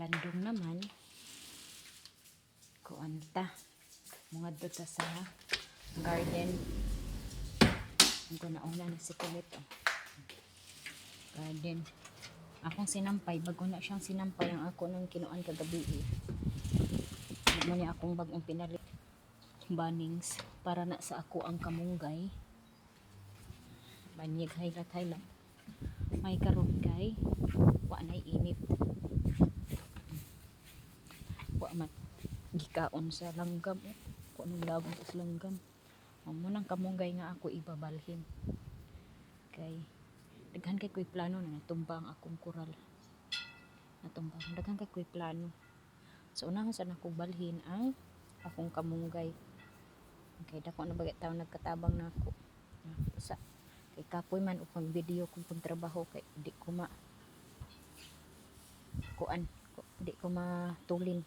landong naman kuanta mga dito sa garden. Ito na una na si kulit garden akong sinampay bago na siyang sinampay ang ako nang kinuan kagabi mo niya akong bagong pinalit banings para na sa ako ang kamunggay banyag haylatay lang may karon kay wa nay init wa mat gikaon sa langgam ko nung labong sa langgam mo nang kamunggay nga ako ibabalhin kay daghan kay ko'y plano na natumbang akong kural natumbang daghan kay ko'y plano so unahon sa nako balhin ang akong kamunggay kay dako na bagay taon nagkatabang na ako sa kay kapoy man upang video kung trabaho kay di ko ma kuan di ko matulin